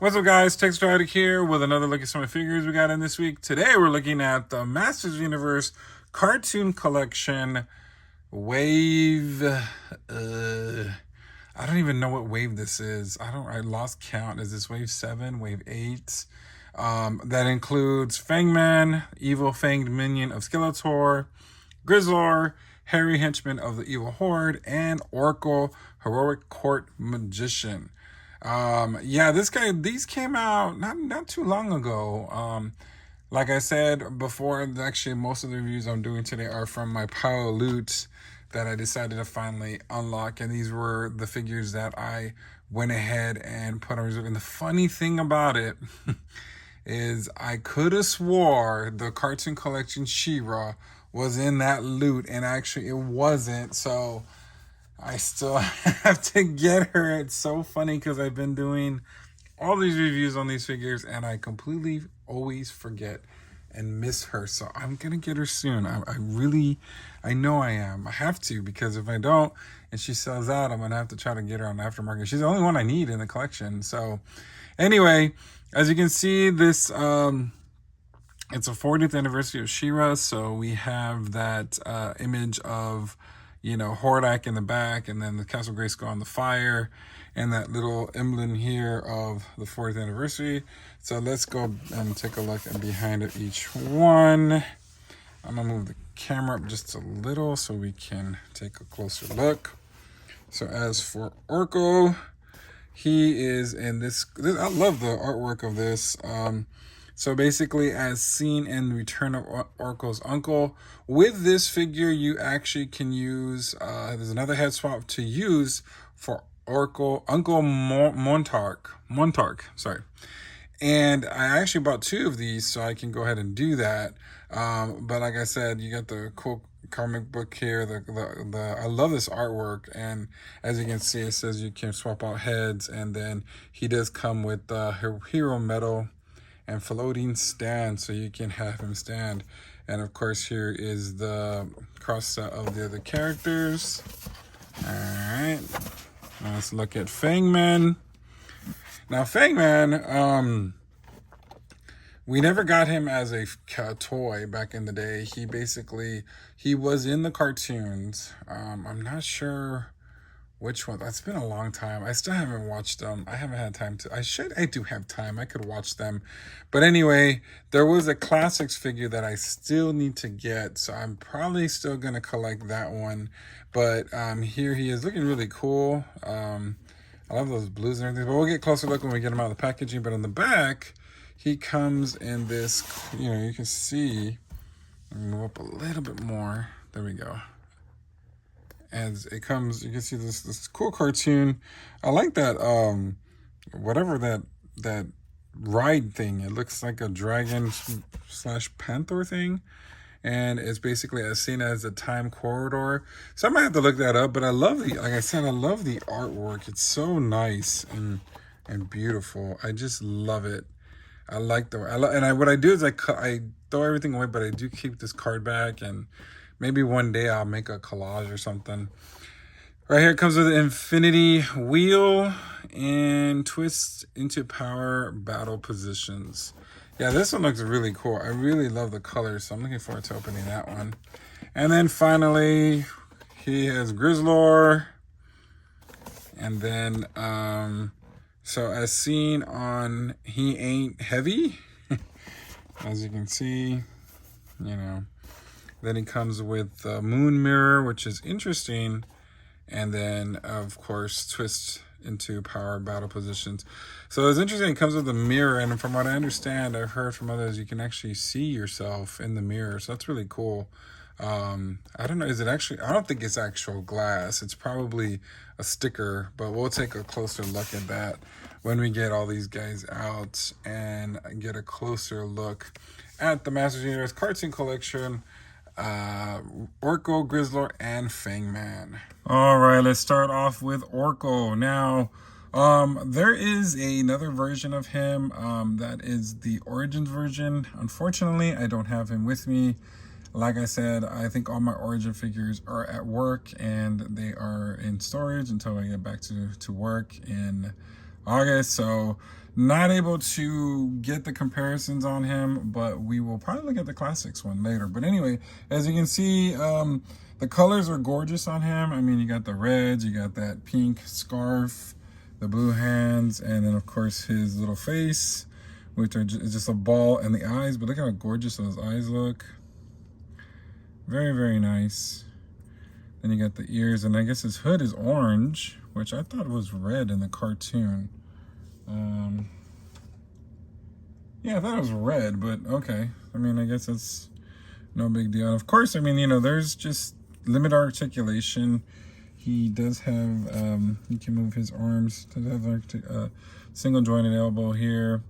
What's up, guys? Textritic here with another look at some of the figures we got in this week. Today we're looking at the Masters Universe Cartoon Collection Wave. I don't even know what wave this is. I lost count. Is this wave 7, wave 8? That includes Fangman, evil fanged minion of Skeletor, Grizzlor, hairy henchman of the evil horde, and ORKO, heroic court magician. These came out not too long ago. Like I said before, actually most of the reviews I'm doing today are from my pile of loot that I decided to finally unlock, and these were the figures that I went ahead and put on reserve. And the funny thing about it is I could have swore the Cartoon Collection She-Ra was in that loot, and actually it wasn't, so I still have to get her. It's so funny because I've been doing all these reviews on these figures and I completely always forget and miss her. So I'm going to get her soon. I know I am. I have to, because if I don't and she sells out, I'm going to have to try to get her on the aftermarket. She's the only one I need in the collection. So anyway, as you can see, this it's a 40th anniversary of She-Ra. So we have that image of, Hordak in the back, and then the Castle Grayskull on the fire, and that little emblem here of the 40th anniversary. So let's go and take a look at behind of each one. I'm gonna move the camera up just a little so we can take a closer look. So as for ORKO, he is in this. I love the artwork of this. So basically, as seen in Return of ORKO's Uncle, with this figure, you actually can use, there's another head swap to use for Uncle Montark, sorry. And I actually bought 2 of these, so I can go ahead and do that. But like I said, you got the cool comic book here. I love this artwork, and as you can see, it says you can swap out heads, and then he does come with the hero medal and floating stand, so you can have him stand. And of course, here is the cross set of the other characters. All right, now let's look at Fangman. Now Fangman, we never got him as a toy back in the day. He was in the cartoons. I'm not sure which one. That's been a long time. I still haven't watched them. I haven't had time to. I do have time. I could watch them. But anyway, there was a classics figure that I still need to get, so I'm probably still going to collect that one. But here he is, looking really cool. I love those blues and everything. But we'll get a closer look when we get him out of the packaging. But on the back, he comes in this, you can see, move up a little bit more. There we go. As it comes, you can see this cool cartoon. I like that whatever that ride thing. It looks like a dragon / panther thing, and it's basically as seen as a time corridor. So I might have to look that up. But I love like I said, I love the artwork. It's so nice and beautiful. I just love it. I like what I do is I throw everything away, but I do keep this card back, and maybe one day I'll make a collage or something. Right here it comes with an infinity wheel and twist into power battle positions. Yeah, this one looks really cool. I really love the colors, so I'm looking forward to opening that one. And then finally, he has Grizzlor. And then, so as seen on He Ain't Heavy, as you can see, Then he comes with the Moon Mirror, which is interesting. And then, of course, twist into power battle positions. So it's interesting. It comes with a mirror. And from what I understand, I've heard from others, you can actually see yourself in the mirror. So that's really cool. I don't know. Is it actually? I don't think it's actual glass. It's probably a sticker. But we'll take a closer look at that when we get all these guys out and get a closer look at the Masters Universe Cartoon Collection. ORKO, Grizzlor, and Fangman. All right, let's start off with ORKO. Now, there is another version of him. That is the Origins version. Unfortunately, I don't have him with me. Like I said, I think all my Origin figures are at work, and they are in storage until I get back to work in August. So Not able to get the comparisons on him, but we will probably look at the classics one later. But anyway, as you can see, the colors are gorgeous on him. I mean, you got the reds, you got that pink scarf, the blue hands, and then of course his little face, which are just a ball, and the eyes. But look how gorgeous those eyes look. Very, very nice. Then you got the ears, and I guess his hood is orange, which I thought was red in the cartoon. Yeah, I thought it was red, but okay. I mean, I guess that's no big deal. And of course, I mean, you know, there's just limited articulation. He does have, he can move his arms. Does have a single jointed elbow here.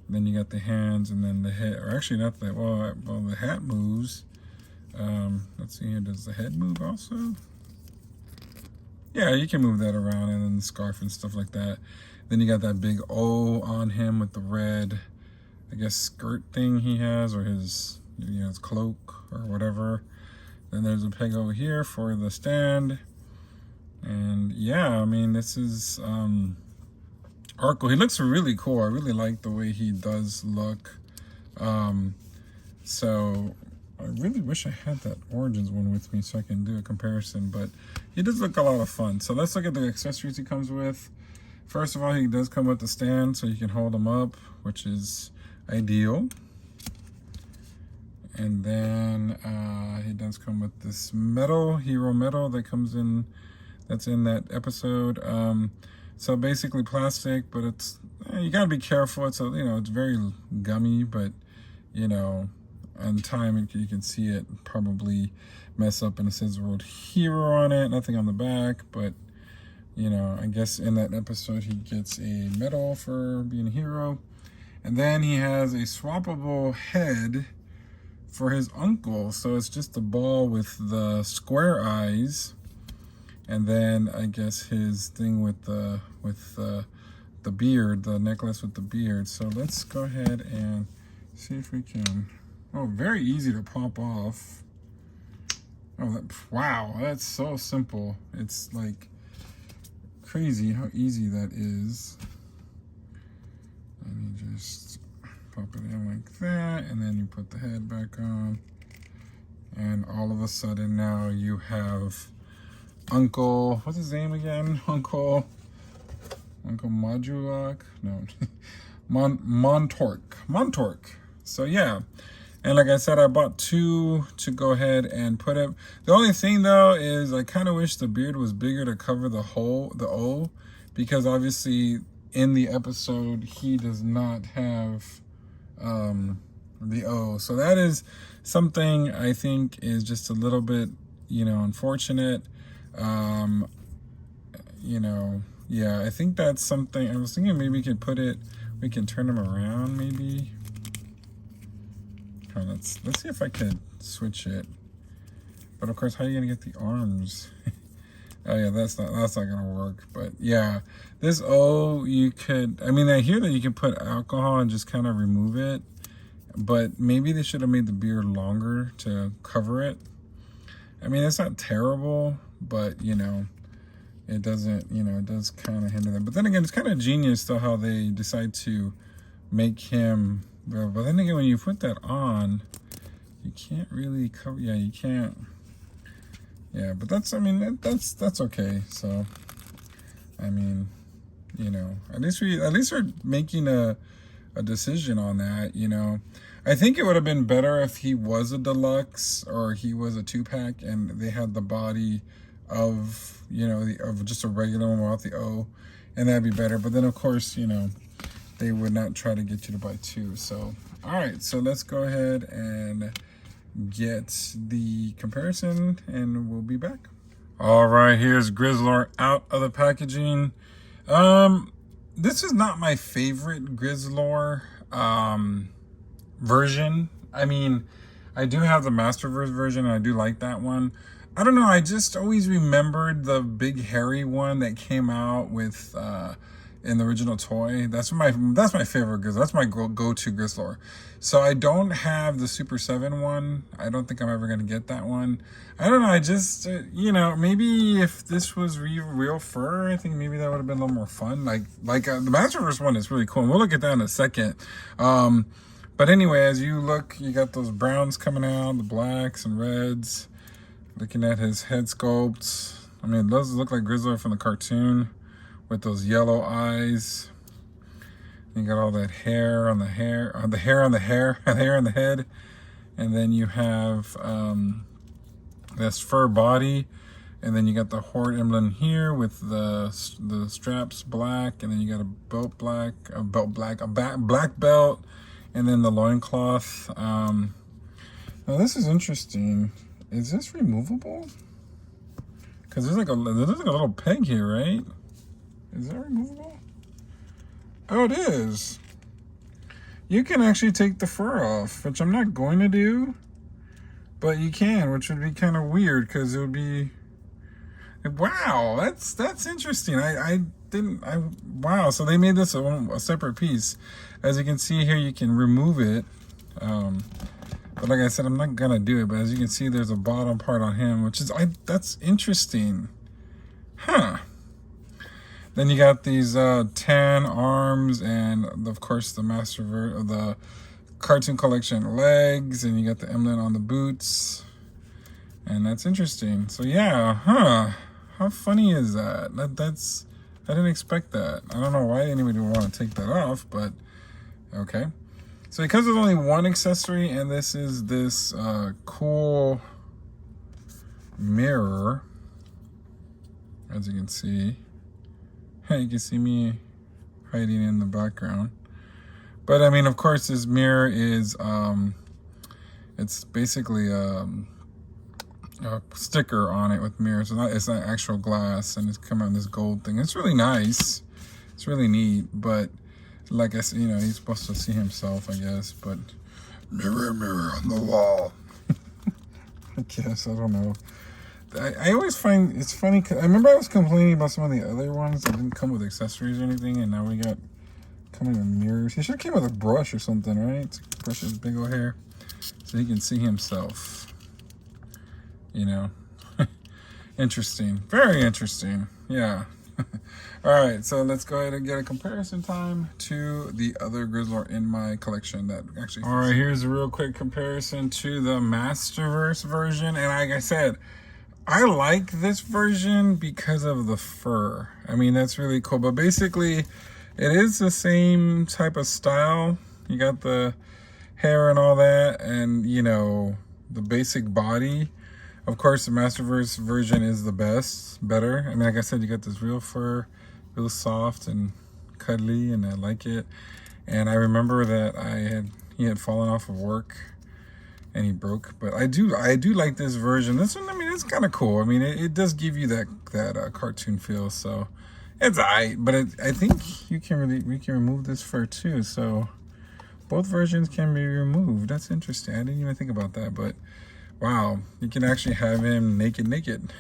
Then you got the hands, and then the head, or actually not the, well, the hat moves. Let's see here, does the head move also? Yeah, you can move that around, and then the scarf and stuff like that. Then you got that big O on him with the red, I guess, skirt thing he has, or his, you know, his cloak or whatever. Then there's a peg over here for the stand. And yeah, I mean, this is ORKO. He looks really cool. I really like the way he does look. So I really wish I had that Origins one with me so I can do a comparison, but he does look a lot of fun. So let's look at the accessories he comes with. First of all, he does come with the stand so you can hold him up, which is ideal. And then he does come with this metal, hero metal that comes in, that's in that episode. So basically plastic, but it's, you gotta be careful. It's, you know, it's very gummy, but you know, in time you can see it probably mess up, and it says the word hero on it, nothing on the back, but you know, I guess in that episode he gets a medal for being a hero. And then he has a swappable head for his uncle. So it's just a ball with the square eyes. And then I guess his thing with the beard, the necklace with the beard. So let's go ahead and see if we can, oh, very easy to pop off. Oh, wow, that's so simple. It's like crazy how easy that is. And you just pop it in like that, and then you put the head back on, and all of a sudden now you have Uncle, what's his name again? Uncle Modulak? No, Montork. So yeah, and like I said, I bought two to go ahead and put it. The only thing though is I kind of wish the beard was bigger to cover the O, because obviously in the episode he does not have the O. So that is something I think is just a little bit, you know, unfortunate. You know, yeah, I think that's something. I was thinking maybe we can turn him around maybe. Let's see if I could switch it. But of course, how are you gonna get the arms? Oh yeah, that's not gonna work. But yeah, this O, you could, I mean, I hear that you can put alcohol and just kind of remove it, but maybe they should have made the beard longer to cover it. I mean, it's not terrible, but you know, it doesn't, you know, it does kind of hinder them. But then again, it's kind of genius though how they decide to make him. But then again, when you put that on, you can't really cover. Yeah, you can't. Yeah, but that's, I mean, that's okay. So, I mean, you know, at least we're making a decision on that. You know, I think it would have been better if he was a deluxe or he was a 2-pack and they had the body of, you know, of just a regular one without the O, and that'd be better. But then of course, you know, they would not try to get you to buy 2. So, all right, so let's go ahead and get the comparison and we'll be back. All right, here's Grizzlor out of the packaging. This is not my favorite Grizzlor version. I mean, I do have the Masterverse version and I do like that one. I don't know, I just always remembered the big hairy one that came out with in the original toy. That's my favorite Grizzlor. That's my go-to Grizzlor. So I don't have the Super 7 one. I don't think I'm ever going to get that one. I don't know. I just, you know, maybe if this was real fur, I think maybe that would have been a little more fun. Like the Masterverse one is really cool. And we'll look at that in a second. But anyway, as you look, you got those browns coming out, the blacks and reds. Looking at his head sculpt. I mean, it does look like Grizzlor from the cartoon with those yellow eyes. You got all that hair on the hair, the hair on the hair, hair on the head. And then you have this fur body. And then you got the horde emblem here with the straps black. And then you got a belt black, a black belt. And then the loincloth. Now this is interesting. Is this removable? Because there's like a little peg here, right? Is that removable? Oh, it is. You can actually take the fur off, which I'm not going to do, but you can, which would be kind of weird because it would be. Wow, that's interesting. Wow. So they made this a separate piece. As you can see here, you can remove it. But like I said, I'm not gonna do it. But as you can see, there's a bottom part on him, which is that's interesting, huh? Then you got these 10 arms, and of course the the cartoon collection legs, and you got the emblem on the boots, and that's interesting. So yeah, huh? How funny is that? I didn't expect that. I don't know why anybody would want to take that off, but okay. So because there's only one accessory, and this is this cool mirror, as you can see. You can see me hiding in the background. But I mean, of course, this mirror is, it's basically a sticker on it with mirrors. It's not actual glass, and it's coming on this gold thing. It's really nice. It's really neat, but like I said, you know, he's supposed to see himself, I guess, but mirror, mirror on the wall. I guess, I don't know. I always find it's funny, cause I remember I was complaining about some of the other ones that didn't come with accessories or anything, and now we got coming with mirrors. He should have came with a brush or something, right? To brush his big old hair so he can see himself, you know. Interesting, very interesting, yeah. All right, so let's go ahead and get a comparison time to the other Grizzlor in my collection that actually. All right, here's a real quick comparison to the Masterverse version, and like I said, I like this version because of the fur. I mean, that's really cool, but basically it is the same type of style. You got the hair and all that, and you know, the basic body. Of course, the Masterverse version is the better. I mean, like I said, you got this real fur, real soft and cuddly, and I like it. And I remember that he had fallen off of work and he broke, but I do like this version. This one, I mean, it's kind of cool. I mean, it does give you that cartoon feel, so it's alright. But I think we can remove this fur too, so both versions can be removed. That's interesting. I didn't even think about that, but wow, you can actually have him naked.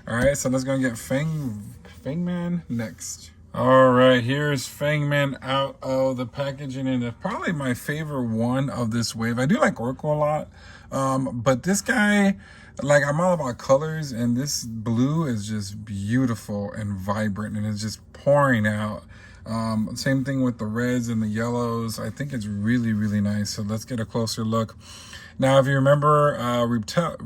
All right, so let's go and get Fangman next. All right, here's Fangman out of the packaging, and it's probably my favorite one of this wave. I do like ORKO a lot, but this guy, like, I'm all about colors, and this blue is just beautiful and vibrant, and it's just pouring out. Same thing with the reds and the yellows. I think it's really, really nice. So let's get a closer look. Now, if you remember Reptelix,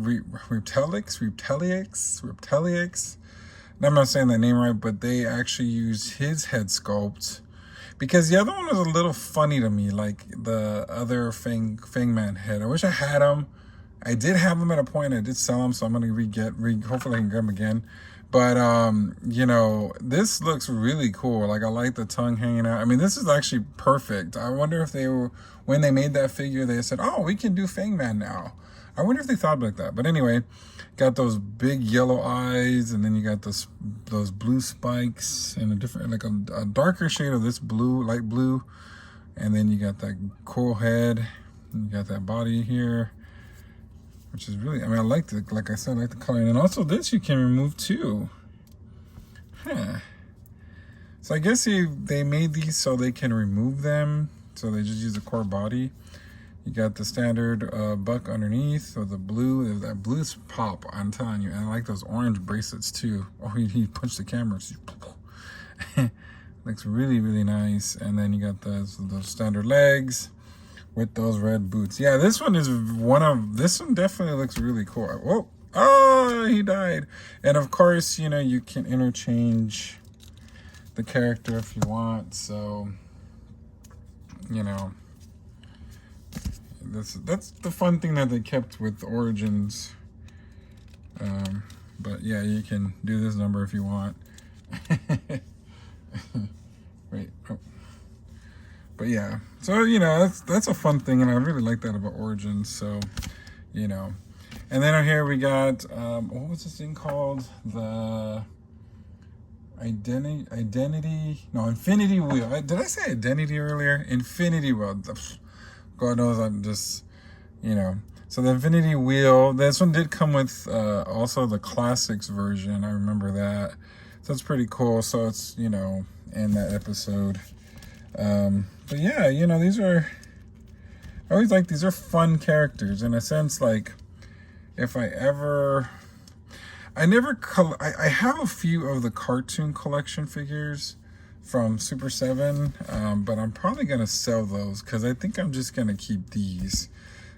I'm not saying that name right, but they actually used his head sculpt, because the other one was a little funny to me, like the other Fangman head. I wish I had him. I did have them at a point. I did sell them, so I'm gonna hopefully I can get them again. But you know, this looks really cool. Like, I like the tongue hanging out. I mean, this is actually perfect. I wonder if when they made that figure, they said, "Oh, we can do Fangman now." I wonder if they thought like that. But anyway, got those big yellow eyes, and then you got those blue spikes and a different, like a darker shade of this blue, light blue, and then you got that cool head. And you got that body here, which is really, I mean, I like like I said, I like the color. And also this you can remove too. Huh. So I guess they made these so they can remove them. So they just use the core body. You got the standard buck underneath, or the blue. That blue's pop, I'm telling you. And I like those orange bracelets too. Oh, he punched the camera. Looks really, really nice. And then you got those standard legs with those red boots. Yeah, this one definitely looks really cool. Oh, he died. And of course, you can interchange the character if you want. So, that's the fun thing that they kept with Origins. But yeah, you can do this number if you want. Wait. Oh. But yeah, so that's a fun thing, and I really like that about Origins. So, and then here we got what was this thing called? The Infinity Wheel. Did I say Identity earlier? Infinity Wheel. God knows I'm just, So the Infinity Wheel, this one did come with also the Classics version. I remember that. So it's pretty cool. So it's, in that episode. But yeah, these are, I always like, these are fun characters. In a sense, like, if I have a few of the cartoon collection figures from Super 7, but I'm probably going to sell those because I think I'm just going to keep these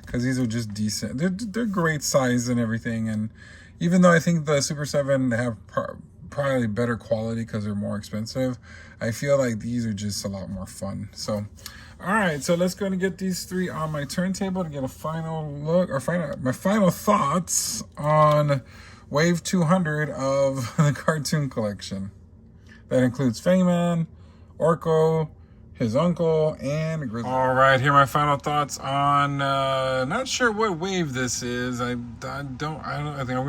because these are just decent. They're great size and everything, and even though I think the Super 7 have probably better quality because they're more expensive, I feel like these are just a lot more fun. So, all right, so let's go and get these three on my turntable to get a final look, or my final thoughts on Wave 200 of the cartoon collection. That includes Fangman, ORKO, his uncle, and Grizzlor. All right, here are my final thoughts on, not sure what wave this is. I think I'm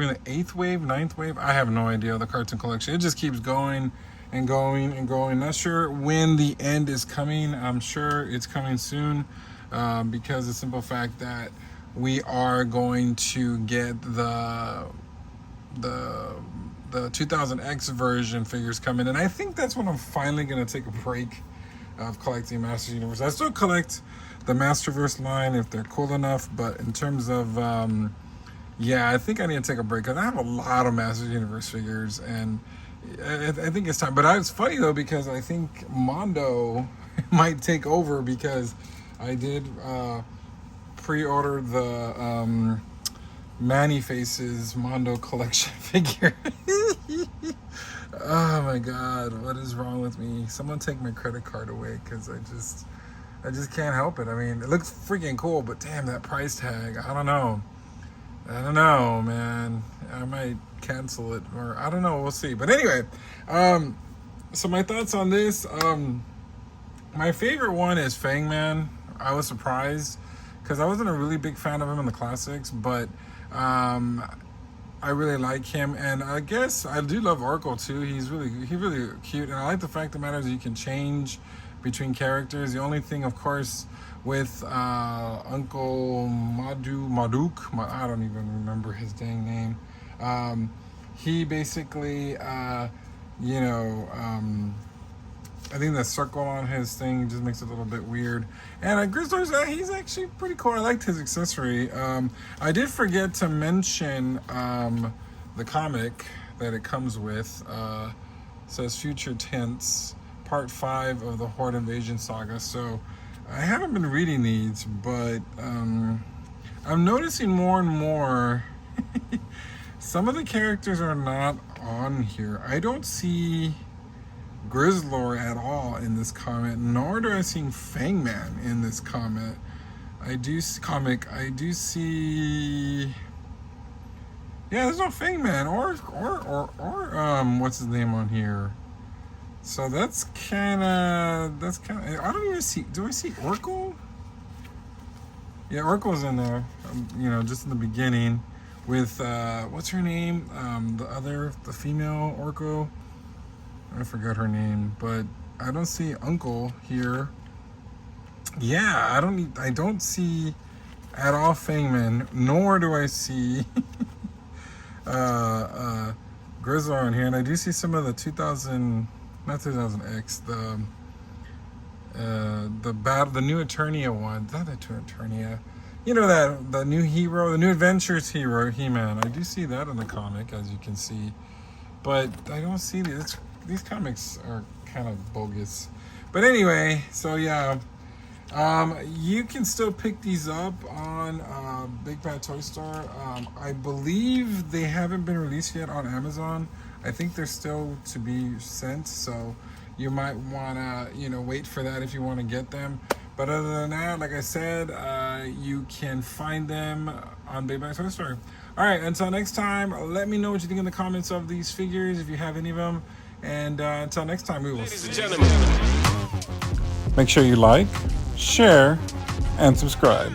in the 8th wave, 9th wave. I have no idea, the cartoon collection. It just keeps going and going and going. Not sure when the end is coming. I'm sure it's coming soon, because the simple fact that we are going to get the 2000X version figures coming, and I think that's when I'm finally going to take a break of collecting Masters Universe. I still collect the Masterverse line if they're cool enough, but in terms of I think I need to take a break because I have a lot of Masters Universe figures, and I think it's time. But it's funny though, because I think Mondo might take over, because I did pre-order the Manny Faces Mondo collection figure. Oh my god, what is wrong with me? Someone take my credit card away, because I just can't help it. I mean, it looks freaking cool, but damn, that price tag. I don't know, man. I might cancel it, or I don't know, we'll see. But anyway, so my thoughts on this, my favorite one is Fangman. I was surprised because I wasn't a really big fan of him in the classics, but I really like him, and I guess I do love ORKO too. He's really cute, and I like the fact of the matter is you can change between characters. The only thing, of course, with Uncle Maduk, I don't even remember his dang name. He basically, I think the circle on his thing just makes it a little bit weird. And Grizzlor's, he's actually pretty cool. I liked his accessory. I did forget to mention the comic that it comes with. It says Future Tense, Part 5 of the Horde Invasion Saga. So I haven't been reading these, but I'm noticing more and more some of the characters are not on here. I don't see Grizzlor at all in this comment, nor do I see Fangman in this comment. I do see, yeah, there's no Fangman or what's his name on here. So that's kind of, I don't even see, do I see ORKO? Yeah, ORKO's in there, just in the beginning with, what's her name? The female ORKO. I forgot her name, but I don't see Uncle here. Yeah, I don't see at all Fangman, nor do I see Grizzlor in here, and I do see some of the 2000 not 2000X, the new Eternia one, not the Eternia, you know, that the new hero, the new Adventures hero, He-Man. I do see that in the comic, as you can see, but I don't see these comics are kind of bogus. But anyway, so yeah, you can still pick these up on Big Bad Toy Store. I believe they haven't been released yet on Amazon. I think they're still to be sent, so you might want to, you know, wait for that if you want to get them. But other than that, like I said, you can find them on Big Bad Toy Store. All right, until next time, let me know what you think in the comments of these figures, if you have any of them. And until next time, we will see you. Make sure you like, share, and subscribe.